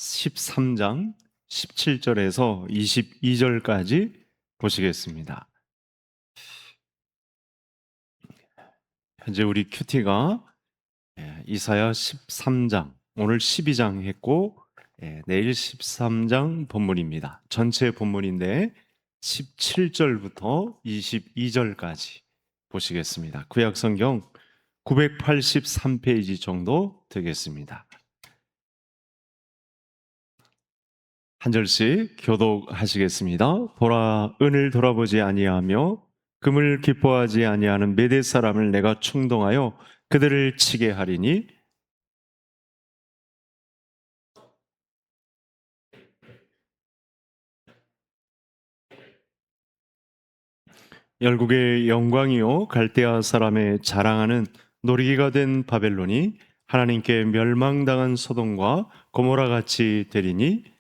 13장 17절에서 22절까지 보시겠습니다. 현재 우리 큐티가 이사야 13장, 오늘 12장 했고 내일 13장 본문입니다. 전체 본문인데 17절부터 22절까지 보시겠습니다. 구약성경 983페이지 정도 되겠습니다. 한 절씩 교독하시겠습니다. 보라, 은을 돌아보지 아니하며 금을 기뻐하지 아니하는 메대 사람을 내가 충동하여 그들을 치게 하리니 열국의 영광이요 갈대아 사람의 자랑하는 놀이기가 된 바벨론이 하나님께 멸망당한 소돔과 고모라 같이 되리니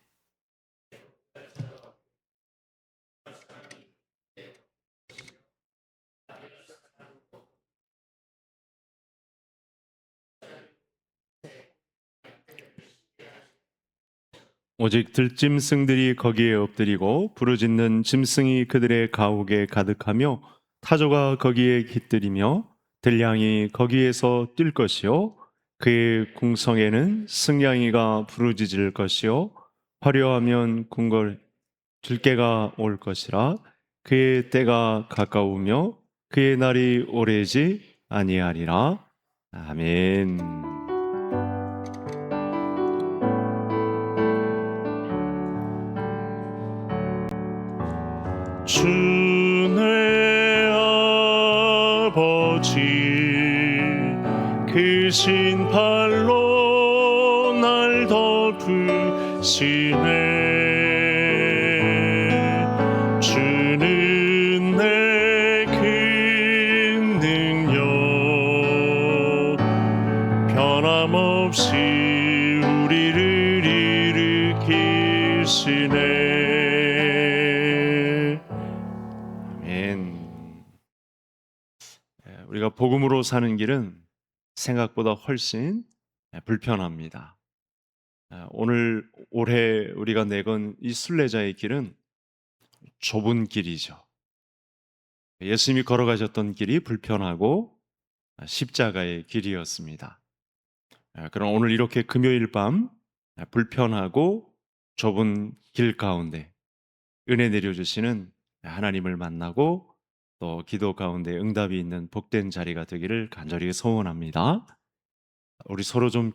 오직 들짐승들이 거기에 엎드리고 부르짖는 짐승이 그들의 가옥에 가득하며 타조가 거기에 깃들이며 들량이 거기에서 뛸 것이요 그의 궁성에는 승냥이가 부르짖을 것이요 화려하면 궁궐 들깨가 올 것이라 그의 때가 가까우며 그의 날이 오래지 아니하리라. 아멘. 주의 아버지 그 신발로 날 덮으시네. 주는 내 큰 능력 변함없이 우리를 일으키시네. 우리가 복음으로 사는 길은 생각보다 훨씬 불편합니다. 올해 우리가 내건 이 순례자의 길은 좁은 길이죠. 예수님이 걸어가셨던 길이 불편하고 십자가의 길이었습니다. 그럼 오늘 이렇게 금요일 밤 불편하고 좁은 길 가운데 은혜 내려주시는 하나님을 만나고 또 기도 가운데 응답이 있는 복된 자리가 되기를 간절히 소원합니다. 우리 서로 좀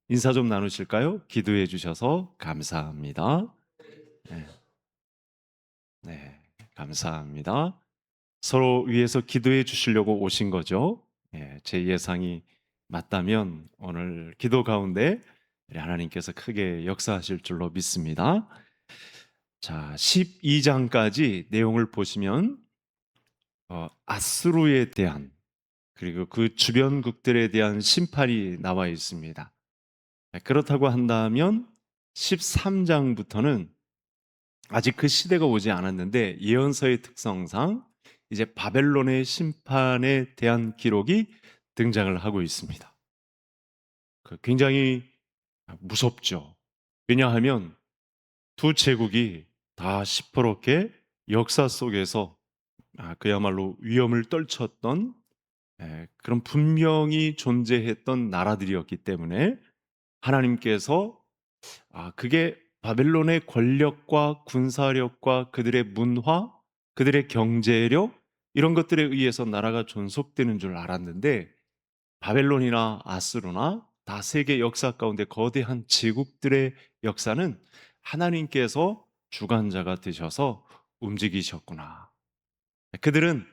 인사 좀 나누실까요? 기도해 주셔서 감사합니다. 네, 감사합니다. 서로 위해서 기도해 주시려고 오신 거죠. 제 예상이 맞다면 오늘 기도 가운데 하나님께서 크게 역사하실 줄로 믿습니다. 자, 12장까지 내용을 보시면 아수르에 대한 그리고 그 주변국들에 대한 심판이 나와 있습니다. 그렇다고 한다면 13장부터는 아직 그 시대가 오지 않았는데 예언서의 특성상 이제 바벨론의 심판에 대한 기록이 등장을 하고 있습니다. 굉장히 무섭죠. 왜냐하면 두 제국이 다 시퍼렇게 역사 속에서 그야말로 위험을 떨쳤던 그런 분명히 존재했던 나라들이었기 때문에 하나님께서 그게 바벨론의 권력과 군사력과 그들의 문화, 그들의 경제력 이런 것들에 의해서 나라가 존속되는 줄 알았는데 바벨론이나 아수르나 다 세계 역사 가운데 거대한 제국들의 역사는 하나님께서 주관자가 되셔서 움직이셨구나. 그들은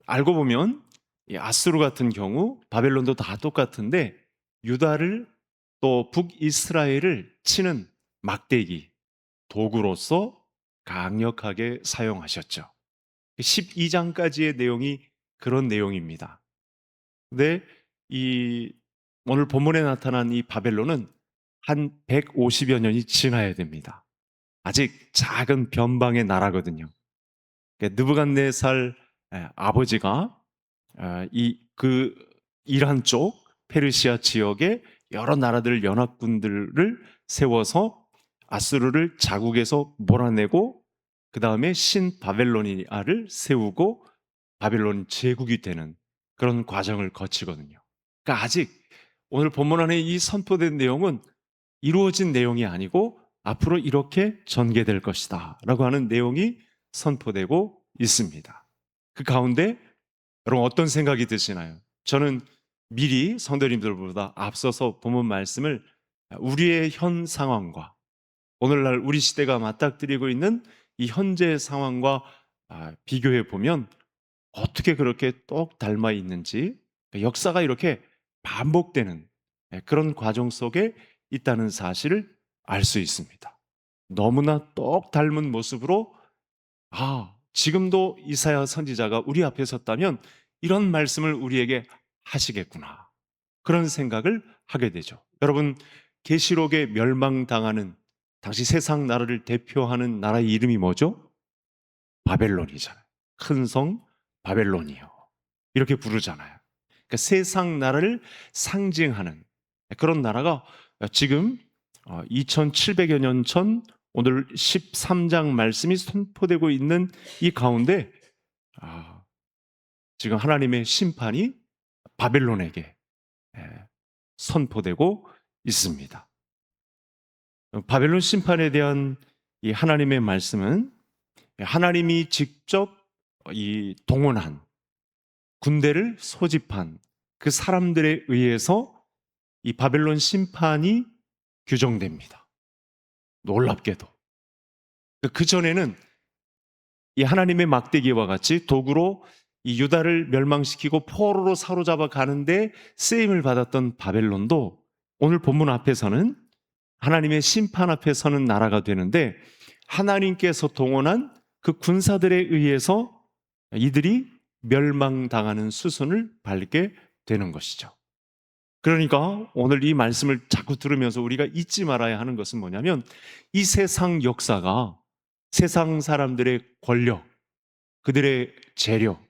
알고 보면 아수르 같은 경우 바벨론도 다 똑같은데 유다를 또 북이스라엘을 치는 막대기, 도구로서 강력하게 사용하셨죠. 12장까지의 내용이 그런 내용입니다. 근데 오늘 본문에 나타난 이 바벨론은 한 150여 년이 지나야 됩니다. 아직 작은 변방의 나라거든요. 느부갓네살 아버지가 그 이란 쪽 페르시아 지역에 여러 나라들 연합군들을 세워서 아수르를 자국에서 몰아내고 그 다음에 신바벨로니아를 세우고 바벨론 제국이 되는 그런 과정을 거치거든요. 그러니까 아직 오늘 본문 안에 이 선포된 내용은 이루어진 내용이 아니고 앞으로 이렇게 전개될 것이다 라고 하는 내용이 선포되고 있습니다. 그 가운데 여러분 어떤 생각이 드시나요? 저는 미리 성도님들보다 앞서서 본문 말씀을 우리의 현 상황과 오늘날 우리 시대가 맞닥뜨리고 있는 이 현재 상황과 비교해 보면 어떻게 그렇게 똑 닮아 있는지, 역사가 이렇게 반복되는 그런 과정 속에 있다는 사실을 알 수 있습니다. 너무나 똑 닮은 모습으로 지금도 이사야 선지자가 우리 앞에 섰다면 이런 말씀을 우리에게 하시겠구나, 그런 생각을 하게 되죠. 여러분, 계시록에 멸망당하는 당시 세상 나라를 대표하는 나라의 이름이 뭐죠? 바벨론이잖아요. 큰 성 바벨론이요, 이렇게 부르잖아요. 그러니까 세상 나라를 상징하는 그런 나라가 지금 2700여 년 전 오늘 13장 말씀이 선포되고 있는 이 가운데 지금 하나님의 심판이 바벨론에게 선포되고 있습니다. 바벨론 심판에 대한 이 하나님의 말씀은 하나님이 직접 이 동원한 군대를 소집한 그 사람들에 의해서 이 바벨론 심판이 규정됩니다. 놀랍게도 그 전에는 이 하나님의 막대기와 같이 도구로 이 유다를 멸망시키고 포로로 사로잡아 가는데 쓰임을 받았던 바벨론도 오늘 본문 앞에서는 하나님의 심판 앞에 서는 나라가 되는데, 하나님께서 동원한 그 군사들에 의해서 이들이 멸망당하는 수순을 밟게 되는 것이죠. 그러니까 오늘 이 말씀을 자꾸 들으면서 우리가 잊지 말아야 하는 것은 뭐냐면, 이 세상 역사가 세상 사람들의 권력, 그들의 재력,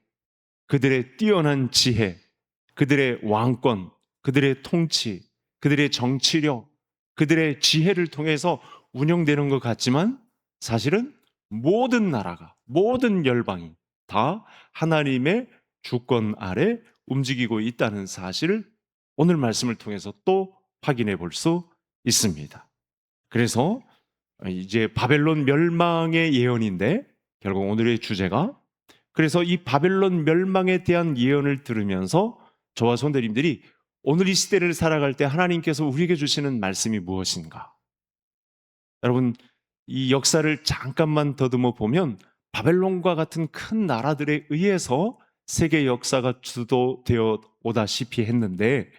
그들의 뛰어난 지혜, 그들의 왕권, 그들의 통치, 그들의 정치력, 그들의 지혜를 통해서 운영되는 것 같지만 사실은 모든 나라가, 모든 열방이 다 하나님의 주권 아래 움직이고 있다는 사실을 오늘 말씀을 통해서 또 확인해 볼 수 있습니다. 그래서 이제 바벨론 멸망의 예언인데, 결국 오늘의 주제가, 그래서 이 바벨론 멸망에 대한 예언을 들으면서 저와 성도님들이 오늘 이 시대를 살아갈 때 하나님께서 우리에게 주시는 말씀이 무엇인가? 여러분, 이 역사를 잠깐만 더듬어 보면 바벨론과 같은 큰 나라들에 의해서 세계 역사가 주도되어 오다시피 했는데,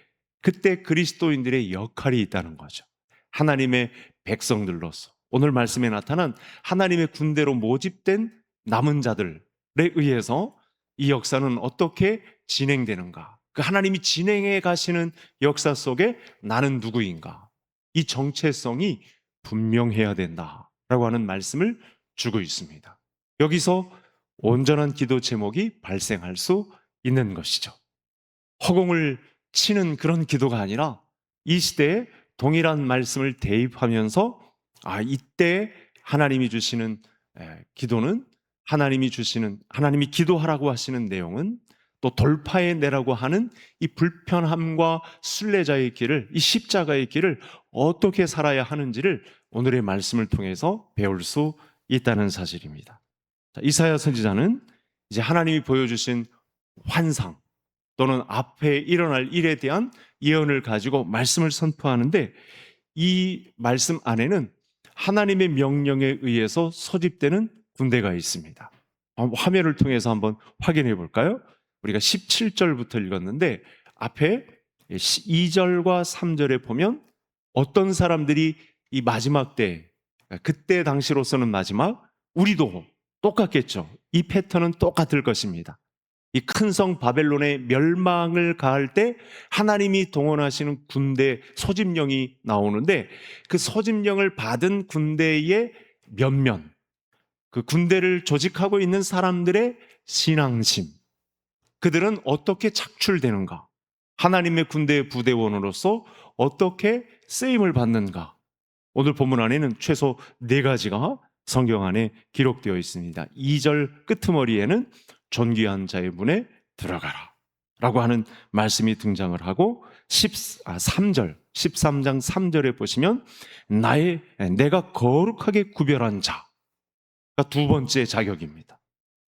그때 그리스도인들의 역할이 있다는 거죠. 하나님의 백성들로서 오늘 말씀에 나타난 하나님의 군대로 모집된 남은 자들에 의해서 이 역사는 어떻게 진행되는가? 그 하나님이 진행해 가시는 역사 속에 나는 누구인가? 이 정체성이 분명해야 된다라고 하는 말씀을 주고 있습니다. 여기서 온전한 기도 제목이 발생할 수 있는 것이죠. 허공을 치는 그런 기도가 아니라 이 시대에 동일한 말씀을 대입하면서 이때 하나님이 주시는 기도는, 하나님이 기도하라고 하시는 내용은, 또 돌파해 내라고 하는 이 불편함과 순례자의 길을, 이 십자가의 길을 어떻게 살아야 하는지를 오늘의 말씀을 통해서 배울 수 있다는 사실입니다. 이사야 선지자는 이제 하나님이 보여주신 환상 또는 앞에 일어날 일에 대한 예언을 가지고 말씀을 선포하는데, 이 말씀 안에는 하나님의 명령에 의해서 소집되는 군대가 있습니다. 화면을 통해서 한번 확인해 볼까요? 우리가 17절부터 읽었는데 앞에 2절과 3절에 보면 어떤 사람들이 이 마지막 때, 그때 당시로서는 마지막, 우리도 똑같겠죠. 이 패턴은 똑같을 것입니다. 이 큰 성 바벨론의 멸망을 가할 때 하나님이 동원하시는 군대 소집령이 나오는데, 그 소집령을 받은 군대의 몇몇, 그 군대를 조직하고 있는 사람들의 신앙심, 그들은 어떻게 착출되는가? 하나님의 군대의 부대원으로서 어떻게 쓰임을 받는가? 오늘 본문 안에는 최소 4가지가 성경 안에 기록되어 있습니다. 2절 끄트머리에는 존귀한 자의 문에 들어가라 라고 하는 말씀이 등장을 하고 13절, 13장 3절에 보시면 내가 거룩하게 구별한 자가 두 번째 자격입니다.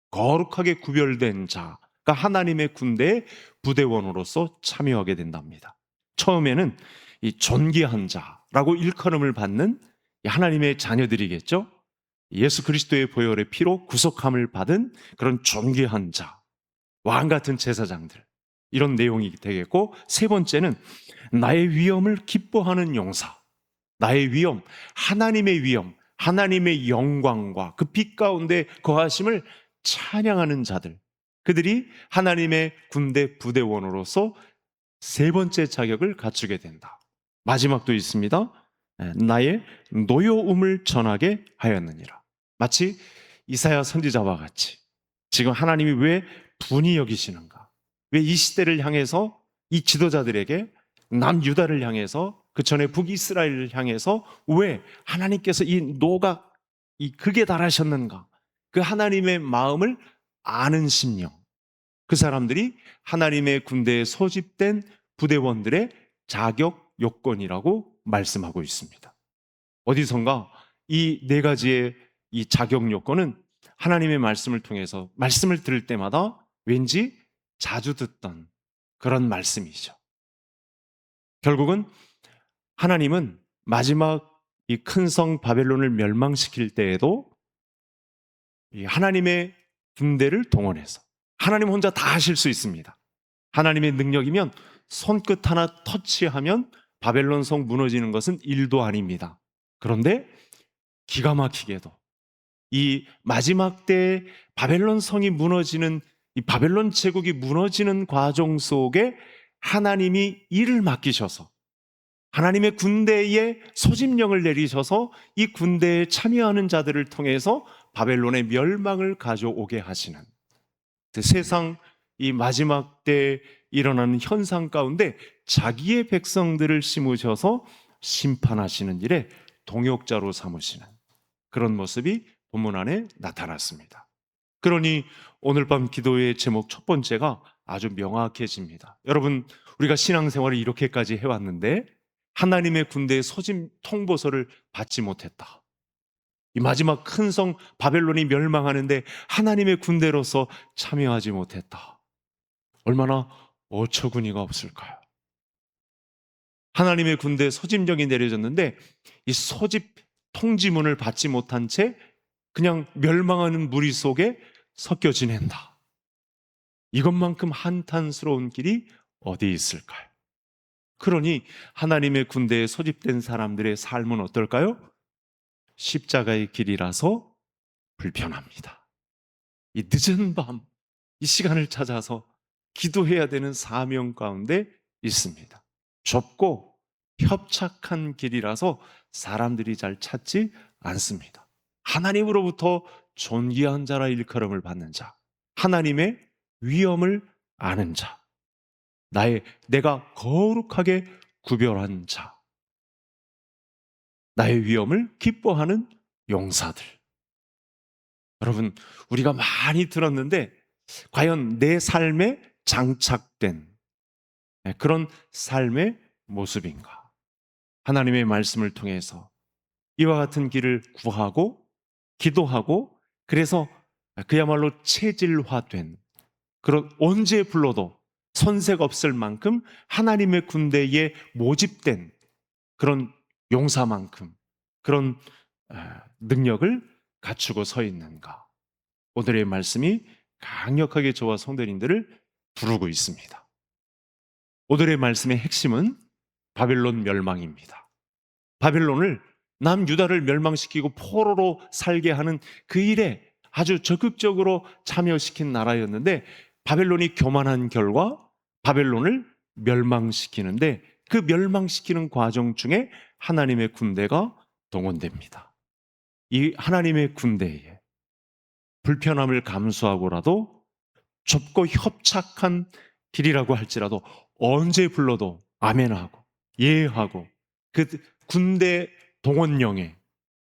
거룩하게 구별된 자가 하나님의 군대의 부대원으로서 참여하게 된답니다. 처음에는 이 존귀한 자라고 일컬음을 받는 하나님의 자녀들이겠죠. 예수 그리스도의 보혈의 피로 구속함을 받은 그런 존귀한 자, 왕 같은 제사장들, 이런 내용이 되겠고, 세 번째는 나의 위엄을 기뻐하는 용사, 나의 위엄, 하나님의 위엄, 하나님의 영광과 그 빛 가운데 거하심을 찬양하는 자들, 그들이 하나님의 군대 부대원으로서 세 번째 자격을 갖추게 된다. 마지막도 있습니다. 나의 노여움을 전하게 하였느니라. 마치 이사야 선지자와 같이 지금 하나님이 왜 분이 여기시는가, 왜 이 시대를 향해서 이 지도자들에게, 남유다를 향해서, 그 전에 북이스라엘을 향해서 왜 하나님께서 이 노가 극에 달하셨는가, 그 하나님의 마음을 아는 심령, 그 사람들이 하나님의 군대에 소집된 부대원들의 자격 요건이라고 말씀하고 있습니다. 어디선가 이 4가지의 이 자격 요건은 하나님의 말씀을 통해서 말씀을 들을 때마다 왠지 자주 듣던 그런 말씀이죠. 결국은 하나님은 마지막 이 큰 성 바벨론을 멸망시킬 때에도 이 하나님의 군대를 동원해서, 하나님 혼자 다 하실 수 있습니다. 하나님의 능력이면 손끝 하나 터치하면 바벨론 성 무너지는 것은 일도 아닙니다. 그런데 기가 막히게도 이 마지막 때 바벨론 성이 무너지는, 이 바벨론 제국이 무너지는 과정 속에 하나님이 일을 맡기셔서 하나님의 군대에 소집령을 내리셔서 이 군대에 참여하는 자들을 통해서 바벨론의 멸망을 가져오게 하시는, 세상 이 마지막 때 일어나는 현상 가운데 자기의 백성들을 심으셔서 심판하시는 일에 동역자로 삼으시는 그런 모습이 본문 안에 나타났습니다. 그러니 오늘 밤 기도의 제목 첫 번째가 아주 명확해집니다. 여러분, 우리가 신앙생활을 이렇게까지 해왔는데 하나님의 군대의 소집 통보서를 받지 못했다. 이 마지막 큰 성 바벨론이 멸망하는데 하나님의 군대로서 참여하지 못했다. 얼마나 어처구니가 없을까요? 하나님의 군대 소집령이 내려졌는데 이 소집 통지문을 받지 못한 채 그냥 멸망하는 무리 속에 섞여 지낸다. 이것만큼 한탄스러운 길이 어디 있을까요? 그러니 하나님의 군대에 소집된 사람들의 삶은 어떨까요? 십자가의 길이라서 불편합니다. 이 늦은 밤, 이 시간을 찾아서 기도해야 되는 사명 가운데 있습니다. 좁고 협착한 길이라서 사람들이 잘 찾지 않습니다. 하나님으로부터 존귀한 자라 일컬음을 받는 자, 하나님의 위엄을 아는 자, 내가 거룩하게 구별한 자, 나의 위엄을 기뻐하는 용사들. 여러분, 우리가 많이 들었는데 과연 내 삶에 장착된 그런 삶의 모습인가? 하나님의 말씀을 통해서 이와 같은 길을 구하고 기도하고, 그래서 그야말로 체질화된, 그런 언제 불러도 손색 없을 만큼 하나님의 군대에 모집된 그런 용사만큼 그런 능력을 갖추고 서 있는가? 오늘의 말씀이 강력하게 저와 성도님들을 부르고 있습니다. 오늘의 말씀의 핵심은 바벨론 멸망입니다. 바벨론을, 남유다를 멸망시키고 포로로 살게 하는 그 일에 아주 적극적으로 참여시킨 나라였는데, 바벨론이 교만한 결과 바벨론을 멸망시키는데, 그 멸망시키는 과정 중에 하나님의 군대가 동원됩니다. 이 하나님의 군대에 불편함을 감수하고라도, 좁고 협착한 길이라고 할지라도 언제 불러도 아멘하고 예하고 그 군대 동원령에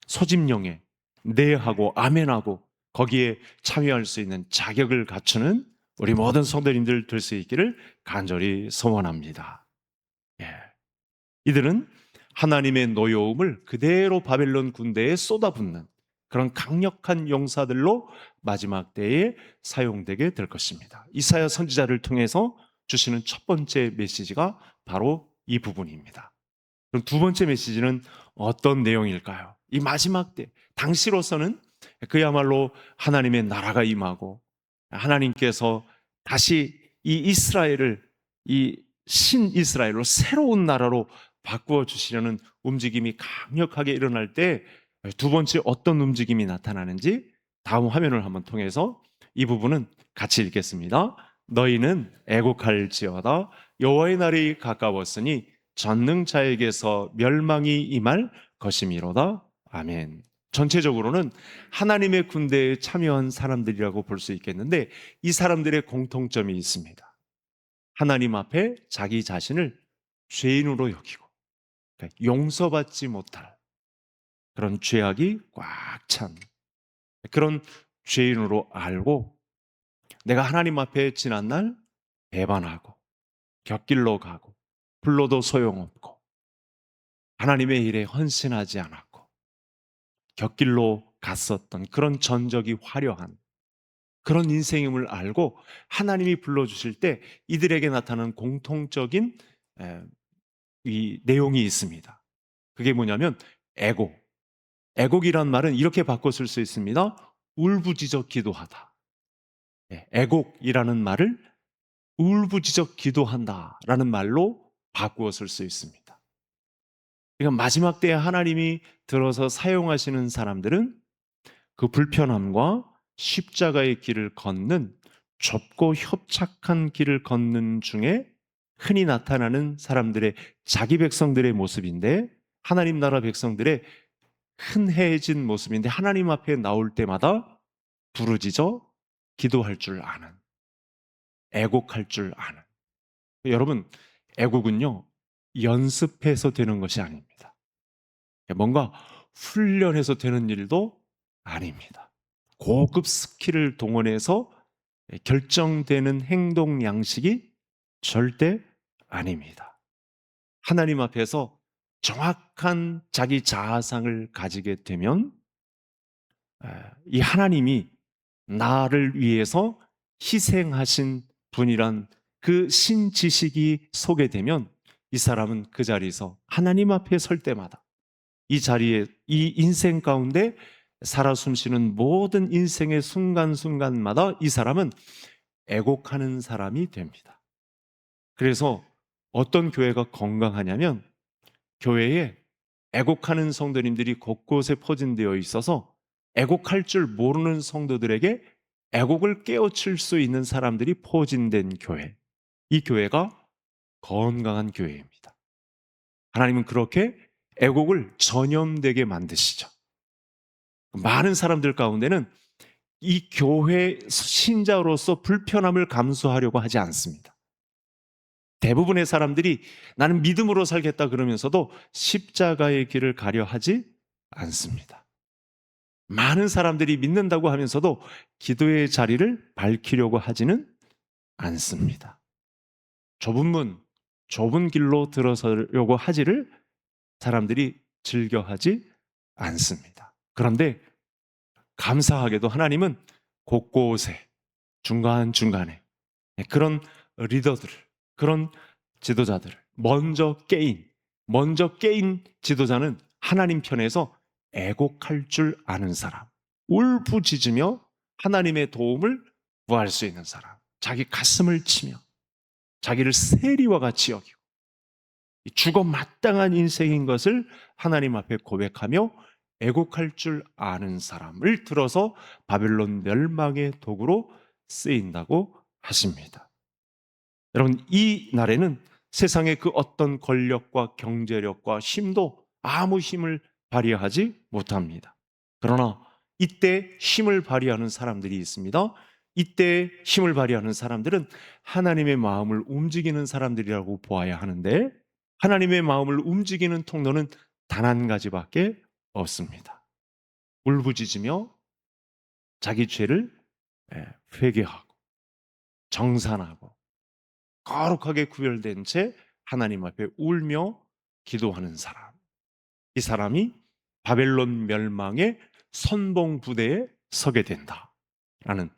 소집령에 네하고 아멘하고 거기에 참여할 수 있는 자격을 갖추는 우리 모든 성도님들 될 수 있기를 간절히 소원합니다. 예. 이들은 하나님의 노여움을 그대로 바벨론 군대에 쏟아붓는 그런 강력한 용사들로 마지막 때에 사용되게 될 것입니다. 이사야 선지자를 통해서 주시는 첫 번째 메시지가 바로 이 부분입니다. 그럼 두 번째 메시지는 어떤 내용일까요? 이 마지막 때, 당시로서는 그야말로 하나님의 나라가 임하고 하나님께서 다시 이 이스라엘을 이 신이스라엘로 새로운 나라로 바꾸어 주시려는 움직임이 강력하게 일어날 때 두 번째 어떤 움직임이 나타나는지 다음 화면을 한번 통해서 이 부분은 같이 읽겠습니다. 너희는 애곡할지어다 여호와의 날이 가까웠으니 전능자에게서 멸망이 임할 것이미로다. 아멘. 전체적으로는 하나님의 군대에 참여한 사람들이라고 볼 수 있겠는데 이 사람들의 공통점이 있습니다. 하나님 앞에 자기 자신을 죄인으로 여기고 그러니까 용서받지 못할 그런 죄악이 꽉 찬 그런 죄인으로 알고 내가 하나님 앞에 지난날 배반하고 곁길로 가고 불러도 소용없고 하나님의 일에 헌신하지 않았고 곁길로 갔었던 그런 전적이 화려한 그런 인생임을 알고 하나님이 불러주실 때 이들에게 나타나는 공통적인 이 내용이 있습니다. 그게 뭐냐면 애곡. 애곡이란 말은 이렇게 바꿔 쓸 수 있습니다. 울부짖어 기도하다. 애곡이라는 말을 울부짖어 기도한다라는 말로 바꾸어 쓸 수 있습니다. 그러니까 마지막 때에 하나님이 들어서 사용하시는 사람들은 그 불편함과 십자가의 길을 걷는 좁고 협착한 길을 걷는 중에 흔히 나타나는 사람들의 자기 백성들의 모습인데 하나님 나라 백성들의 흔해진 모습인데 하나님 앞에 나올 때마다 부르짖어 기도할 줄 아는 애곡할 줄 아는 여러분 애곡은요 연습해서 되는 것이 아닙니다. 뭔가 훈련해서 되는 일도 아닙니다. 고급 스킬을 동원해서 결정되는 행동 양식이 절대 아닙니다. 하나님 앞에서 정확한 자기 자아상을 가지게 되면 이 하나님이 나를 위해서 희생하신 분이란 그 신지식이 소개되면 이 사람은 그 자리에서 하나님 앞에 설 때마다 이 자리에 이 인생 가운데 살아 숨쉬는 모든 인생의 순간순간마다 이 사람은 애곡하는 사람이 됩니다. 그래서 어떤 교회가 건강하냐면 교회에 애곡하는 성도님들이 곳곳에 포진되어 있어서 애곡할 줄 모르는 성도들에게 애곡을 깨우칠 수 있는 사람들이 포진된 교회. 이 교회가 건강한 교회입니다. 하나님은 그렇게 애곡을 전염되게 만드시죠. 많은 사람들 가운데는 이 교회 신자로서 불편함을 감수하려고 하지 않습니다. 대부분의 사람들이 나는 믿음으로 살겠다 그러면서도 십자가의 길을 가려 하지 않습니다. 많은 사람들이 믿는다고 하면서도 기도의 자리를 밝히려고 하지는 않습니다. 좁은 문, 좁은 길로 들어서려고 하지를 사람들이 즐겨하지 않습니다. 그런데 감사하게도 하나님은 곳곳에 중간중간에 그런 리더들을 그런 지도자들을 먼저 깨인 지도자는 하나님 편에서 애곡할 줄 아는 사람, 울부짖으며 하나님의 도움을 구할 수 있는 사람, 자기 가슴을 치며 자기를 세리와 같이 여기고 죽어 마땅한 인생인 것을 하나님 앞에 고백하며 애곡할 줄 아는 사람을 들어서 바벨론 멸망의 도구로 쓰인다고 하십니다. 여러분, 이 날에는 세상의 그 어떤 권력과 경제력과 힘도 아무 힘을 발휘하지 못합니다. 그러나 이때 힘을 발휘하는 사람들이 있습니다. 이때 힘을 발휘하는 사람들은 하나님의 마음을 움직이는 사람들이라고 보아야 하는데 하나님의 마음을 움직이는 통로는 단 한 가지밖에 없습니다. 울부짖으며 자기 죄를 회개하고 정산하고 거룩하게 구별된 채 하나님 앞에 울며 기도하는 사람. 이 사람이 바벨론 멸망의 선봉 부대에 서게 된다라는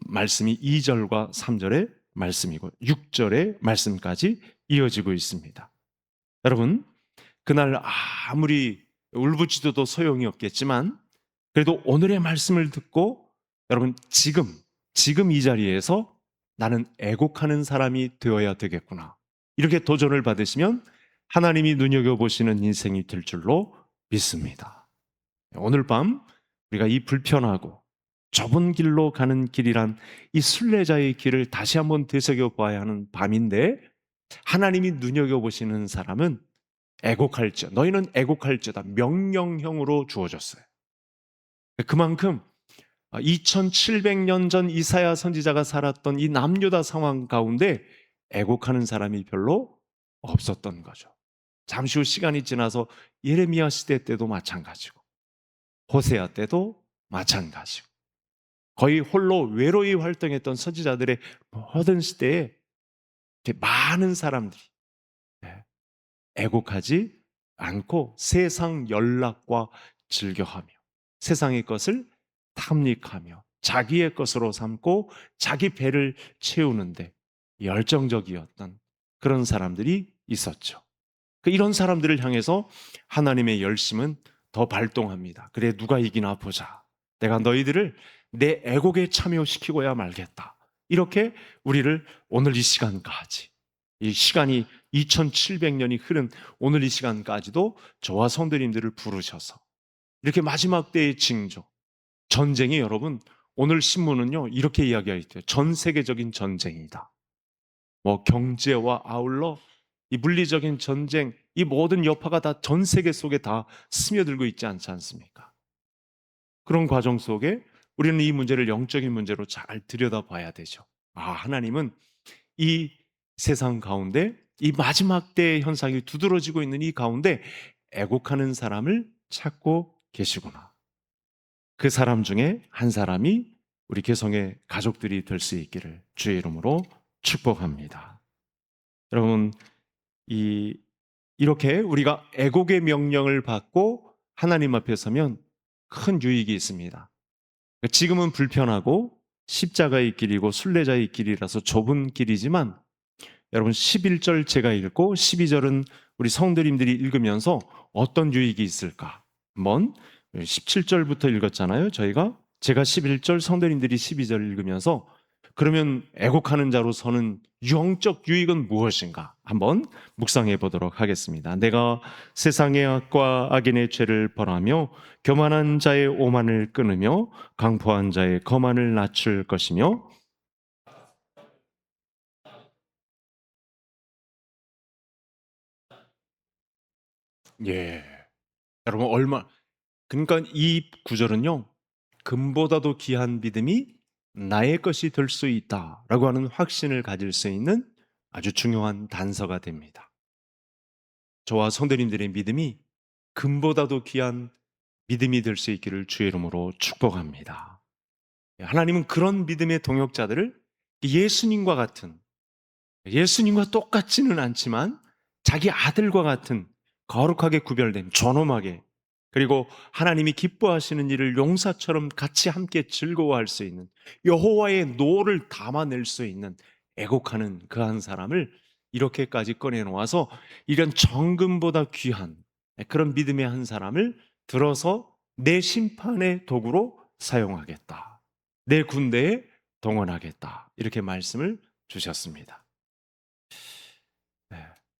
말씀이 2절과 3절의 말씀이고 6절의 말씀까지 이어지고 있습니다. 여러분, 그날 아무리 울부짖어도 소용이 없겠지만 그래도 오늘의 말씀을 듣고 여러분 지금 이 자리에서 나는 애곡하는 사람이 되어야 되겠구나, 이렇게 도전을 받으시면 하나님이 눈여겨보시는 인생이 될 줄로 믿습니다. 오늘 밤 우리가 이 불편하고 좁은 길로 가는 길이란 이 순례자의 길을 다시 한번 되새겨봐야 하는 밤인데, 하나님이 눈여겨보시는 사람은 애곡할지어다, 너희는 애곡할지어다 명령형으로 주어졌어요. 그만큼 2700년 전 이사야 선지자가 살았던 이 남유다 상황 가운데 애곡하는 사람이 별로 없었던 거죠. 잠시 후 시간이 지나서 예레미야 시대 때도 마찬가지고 호세아 때도 마찬가지고 거의 홀로 외로이 활동했던 선지자들의 모든 시대에 많은 사람들이 애곡하지 않고 세상 연락과 즐겨하며 세상의 것을 탐닉하며 자기의 것으로 삼고 자기 배를 채우는데 열정적이었던 그런 사람들이 있었죠. 이런 사람들을 향해서 하나님의 열심은 더 발동합니다. 그래, 누가 이기나 보자. 내가 너희들을 내 애곡에 참여시키고야 말겠다. 이렇게 우리를 오늘 이 시간까지, 이 시간이 2700년이 흐른 오늘 이 시간까지도 저와 성도님들을 부르셔서 이렇게 마지막 때의 징조, 전쟁이, 여러분 오늘 신문은요 이렇게 이야기하고 있어요. 전 세계적인 전쟁이다. 경제와 아울러 이 물리적인 전쟁, 이 모든 여파가 다 전 세계 속에 다 스며들고 있지 않지 않습니까? 그런 과정 속에 우리는 이 문제를 영적인 문제로 잘 들여다봐야 되죠. 하나님은 이 세상 가운데 이 마지막 때의 현상이 두드러지고 있는 이 가운데 애곡하는 사람을 찾고 계시구나. 그 사람 중에 한 사람이 우리 개성의 가족들이 될 수 있기를 주의 이름으로 축복합니다. 여러분, 이렇게 우리가 애곡의 명령을 받고 하나님 앞에 서면 큰 유익이 있습니다. 지금은 불편하고 십자가의 길이고 순례자의 길이라서 좁은 길이지만 여러분 11절 제가 읽고 12절은 우리 성도님들이 읽으면서 어떤 유익이 있을까? 한번 17절부터 읽었잖아요. 제가 11절, 성도님들이 12절 읽으면서 그러면 애곡하는 자로서는 영적 유익은 무엇인가? 한번 묵상해 보도록 하겠습니다. 내가 세상의 악과 악인의 죄를 벌하며 교만한 자의 오만을 끊으며 강포한 자의 거만을 낮출 것이며. 예, 여러분 그러니까 이 구절은요, 금보다도 귀한 믿음이 나의 것이 될 수 있다라고 하는 확신을 가질 수 있는 아주 중요한 단서가 됩니다. 저와 성도님들의 믿음이 금보다도 귀한 믿음이 될 수 있기를 주의 이름으로 축복합니다. 하나님은 그런 믿음의 동역자들을 예수님과 똑같지는 않지만 자기 아들과 같은 거룩하게 구별된 존엄하게, 그리고 하나님이 기뻐하시는 일을 용사처럼 같이 함께 즐거워할 수 있는, 여호와의 노를 담아낼 수 있는 애곡하는 그 한 사람을 이렇게까지 꺼내놓아서 이런 정금보다 귀한 그런 믿음의 한 사람을 들어서 내 심판의 도구로 사용하겠다, 내 군대에 동원하겠다, 이렇게 말씀을 주셨습니다.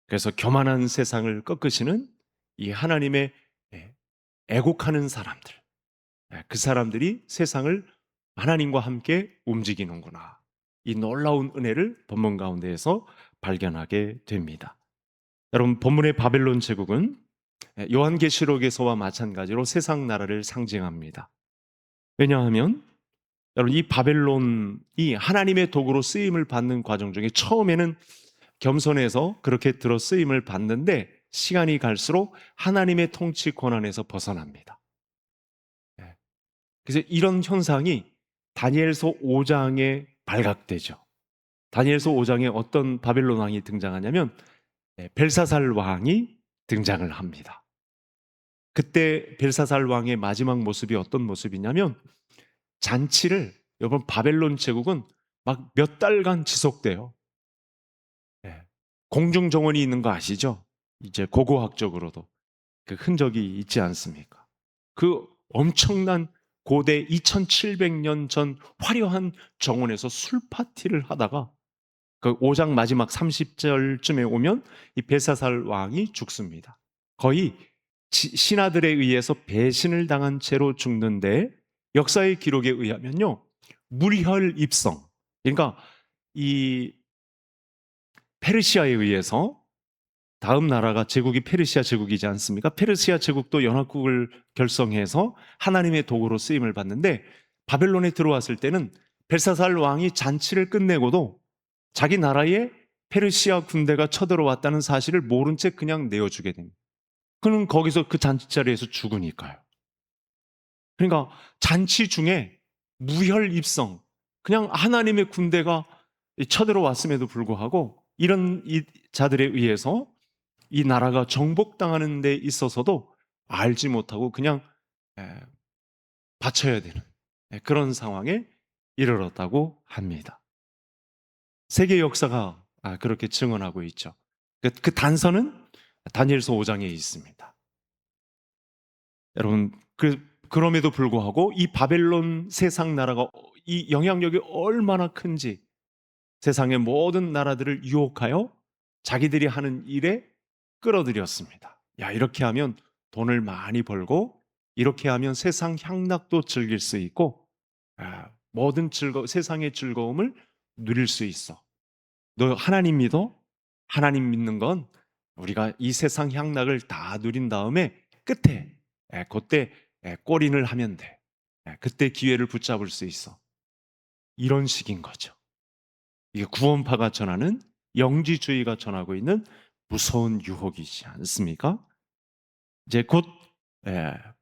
그래서 교만한 세상을 꺾으시는 이 하나님의 애곡하는 사람들, 그 사람들이 세상을 하나님과 함께 움직이는구나, 이 놀라운 은혜를 본문 가운데에서 발견하게 됩니다. 여러분, 본문의 바벨론 제국은 요한계시록에서와 마찬가지로 세상 나라를 상징합니다. 왜냐하면 여러분, 이 바벨론이 하나님의 도구로 쓰임을 받는 과정 중에 처음에는 겸손해서 그렇게 들어 쓰임을 받는데 시간이 갈수록 하나님의 통치 권한에서 벗어납니다. 예. 그래서 이런 현상이 다니엘서 5장에 발각되죠. 다니엘서 5장에 어떤 바벨론 왕이 등장하냐면 벨사살 왕이 등장을 합니다. 그때 벨사살 왕의 마지막 모습이 어떤 모습이냐면 잔치를, 여러분 바벨론 제국은 막 몇 달간 지속돼요. 예. 공중 정원이 있는 거 아시죠? 이제 고고학적으로도 그 흔적이 있지 않습니까? 그 엄청난 고대 2700년 전 화려한 정원에서 술 파티를 하다가 그 5장 마지막 30절쯤에 오면 이 벨사살 왕이 죽습니다. 거의 신하들에 의해서 배신을 당한 채로 죽는데 역사의 기록에 의하면요, 물혈입성, 그러니까 이 페르시아에 의해서, 다음 나라가 제국이 페르시아 제국이지 않습니까? 페르시아 제국도 연합국을 결성해서 하나님의 도구로 쓰임을 받는데 바벨론에 들어왔을 때는 벨사살 왕이 잔치를 끝내고도 자기 나라에 페르시아 군대가 쳐들어왔다는 사실을 모른 채 그냥 내어주게 됩니다. 그는 거기서 그 잔치 자리에서 죽으니까요. 그러니까 잔치 중에 무혈입성, 그냥 하나님의 군대가 쳐들어왔음에도 불구하고 이런 이 자들에 의해서 이 나라가 정복당하는 데 있어서도 알지 못하고 그냥 바쳐야 되는 그런 상황에 이르렀다고 합니다. 세계 역사가 그렇게 증언하고 있죠. 그 단서는 다니엘서 5장에 있습니다. 여러분, 그럼에도 불구하고 이 바벨론 세상 나라가 이 영향력이 얼마나 큰지 세상의 모든 나라들을 유혹하여 자기들이 하는 일에 끌어들였습니다. 야, 이렇게 하면 돈을 많이 벌고 이렇게 하면 세상 향락도 즐길 수 있고 모든 세상의 즐거움을 누릴 수 있어. 너 하나님 믿어? 하나님 믿는 건 우리가 이 세상 향락을 다 누린 다음에 끝에 그때 골인을 하면 돼. 그때 기회를 붙잡을 수 있어. 이런 식인 거죠. 이게 구원파가 전하는, 영지주의가 전하고 있는 무서운 유혹이지 않습니까? 이제 곧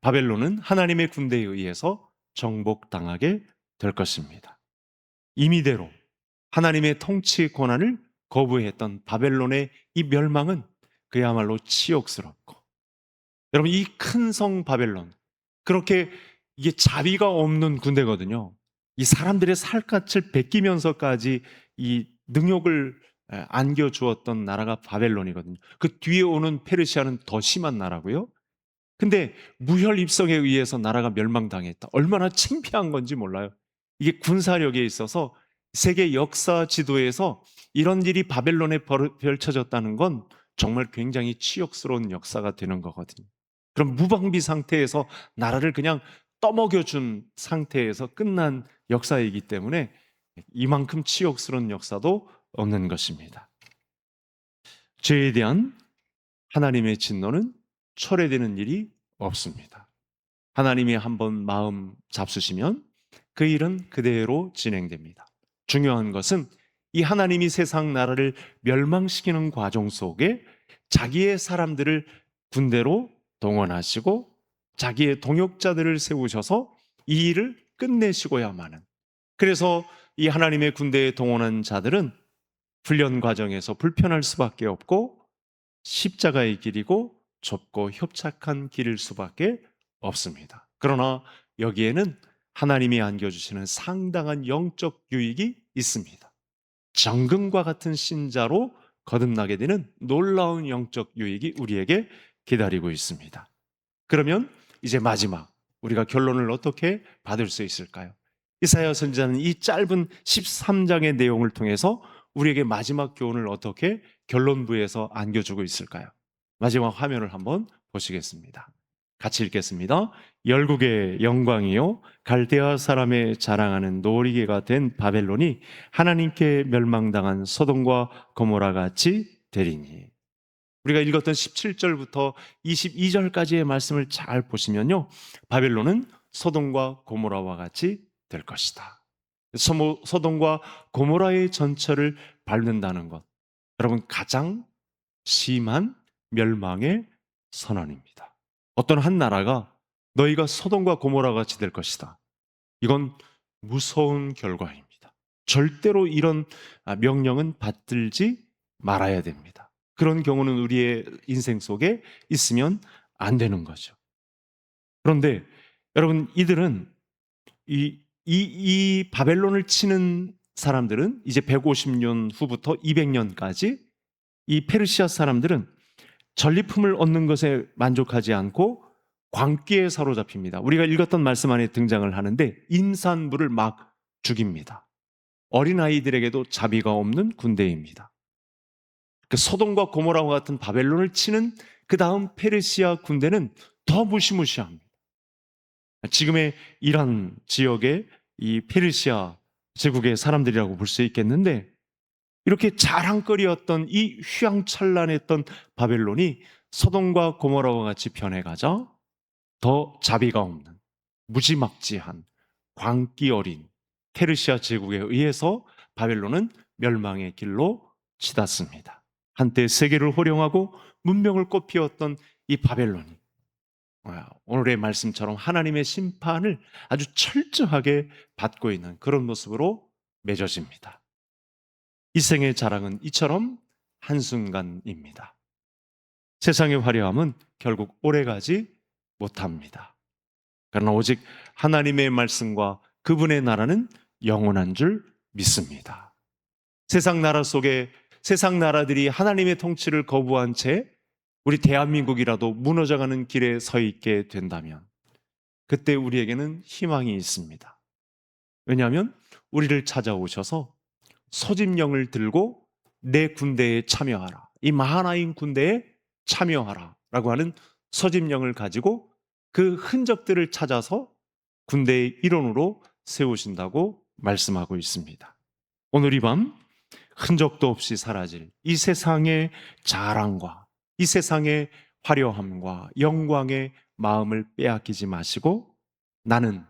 바벨론은 하나님의 군대에 의해서 정복당하게 될 것입니다. 임의대로 하나님의 통치 권한을 거부했던 바벨론의 이 멸망은 그야말로 치욕스럽고, 여러분 이 큰 성 바벨론, 그렇게 이게 자비가 없는 군대거든요. 이 사람들의 살갗을 베끼면서까지 이 능욕을 안겨주었던 나라가 바벨론이거든요. 그 뒤에 오는 페르시아는 더 심한 나라고요. 근데 무혈입성에 의해서 나라가 멸망당했다. 얼마나 창피한 건지 몰라요. 이게 군사력에 있어서 세계 역사 지도에서 이런 일이 바벨론에 펼쳐졌다는 건 정말 굉장히 치욕스러운 역사가 되는 거거든요. 그럼 무방비 상태에서 나라를 그냥 떠먹여준 상태에서 끝난 역사이기 때문에 이만큼 치욕스러운 역사도 없는 것입니다. 죄에 대한 하나님의 진노는 철회되는 일이 없습니다. 하나님이 한번 마음 잡수시면 그 일은 그대로 진행됩니다. 중요한 것은 이 하나님이 세상 나라를 멸망시키는 과정 속에 자기의 사람들을 군대로 동원하시고 자기의 동역자들을 세우셔서 이 일을 끝내시고야만은, 그래서 이 하나님의 군대에 동원한 자들은 훈련 과정에서 불편할 수밖에 없고 십자가의 길이고 좁고 협착한 길일 수밖에 없습니다. 그러나 여기에는 하나님이 안겨주시는 상당한 영적 유익이 있습니다. 정금과 같은 신자로 거듭나게 되는 놀라운 영적 유익이 우리에게 기다리고 있습니다. 그러면 이제 마지막, 우리가 결론을 어떻게 받을 수 있을까요? 이사야 선지자는 이 짧은 13장의 내용을 통해서 우리에게 마지막 교훈을 어떻게 결론부에서 안겨주고 있을까요? 마지막 화면을 한번 보시겠습니다. 같이 읽겠습니다. 열국의 영광이요 갈대아 사람의 자랑하는 놀이개가 된 바벨론이 하나님께 멸망당한 소돔과 고모라 같이 되리니. 우리가 읽었던 17절부터 22절까지의 말씀을 잘 보시면요, 바벨론은 소돔과 고모라와 같이 될 것이다. 소돔과 고모라의 전철을 밟는다는 것, 여러분, 가장 심한 멸망의 선언입니다. 어떤 한 나라가 너희가 소돔과 고모라 같이 될 것이다. 이건 무서운 결과입니다. 절대로 이런 명령은 받들지 말아야 됩니다. 그런 경우는 우리의 인생 속에 있으면 안 되는 거죠. 그런데 여러분, 이들은 이 바벨론을 치는 사람들은 이제 150년 후부터 200년까지 이 페르시아 사람들은 전리품을 얻는 것에 만족하지 않고 광기에 사로잡힙니다. 우리가 읽었던 말씀 안에 등장을 하는데 임산부를 막 죽입니다. 어린아이들에게도 자비가 없는 군대입니다. 그 소돔과 고모라와 같은 바벨론을 치는 그 다음 페르시아 군대는 더 무시무시합니다. 지금의 이란 지역의 이 페르시아 제국의 사람들이라고 볼 수 있겠는데, 이렇게 자랑거리였던 이 휘황찬란했던 바벨론이 소돔과 고모라와 같이 변해가자 더 자비가 없는 무지막지한 광기 어린 페르시아 제국에 의해서 바벨론은 멸망의 길로 치닫습니다. 한때 세계를 호령하고 문명을 꽃피웠던 이 바벨론이 오늘의 말씀처럼 하나님의 심판을 아주 철저하게 받고 있는 그런 모습으로 맺어집니다. 이 생의 자랑은 이처럼 한순간입니다. 세상의 화려함은 결국 오래가지 못합니다. 그러나 오직 하나님의 말씀과 그분의 나라는 영원한 줄 믿습니다. 세상 나라 속에 세상 나라들이 하나님의 통치를 거부한 채 우리 대한민국이라도 무너져가는 길에 서 있게 된다면 그때 우리에게는 희망이 있습니다. 왜냐하면 우리를 찾아오셔서 소집령을 들고 내 군대에 참여하라, 이 마하나임 군대에 참여하라 라고 하는 소집령을 가지고 그 흔적들을 찾아서 군대의 일원으로 세우신다고 말씀하고 있습니다. 오늘 이 밤 흔적도 없이 사라질 이 세상의 자랑과 이 세상의 화려함과 영광의 마음을 빼앗기지 마시고, 나는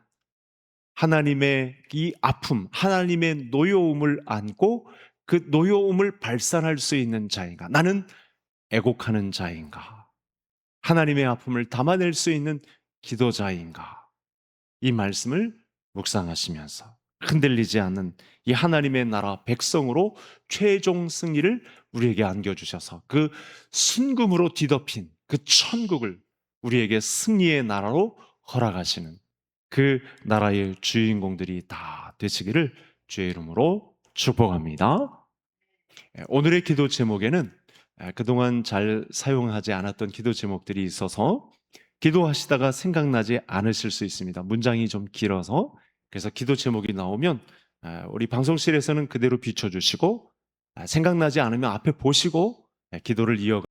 하나님의 이 아픔, 하나님의 노여움을 안고 그 노여움을 발산할 수 있는 자인가? 나는 애곡하는 자인가? 하나님의 아픔을 담아낼 수 있는 기도자인가? 이 말씀을 묵상하시면서 흔들리지 않는 이 하나님의 나라 백성으로 최종 승리를 우리에게 안겨주셔서 그 순금으로 뒤덮인 그 천국을 우리에게 승리의 나라로 허락하시는 그 나라의 주인공들이 다 되시기를 주의 이름으로 축복합니다. 오늘의 기도 제목에는 그동안 잘 사용하지 않았던 기도 제목들이 있어서 기도하시다가 생각나지 않으실 수 있습니다. 문장이 좀 길어서. 그래서 기도 제목이 나오면 우리 방송실에서는 그대로 비춰주시고, 생각나지 않으면 앞에 보시고 기도를 이어가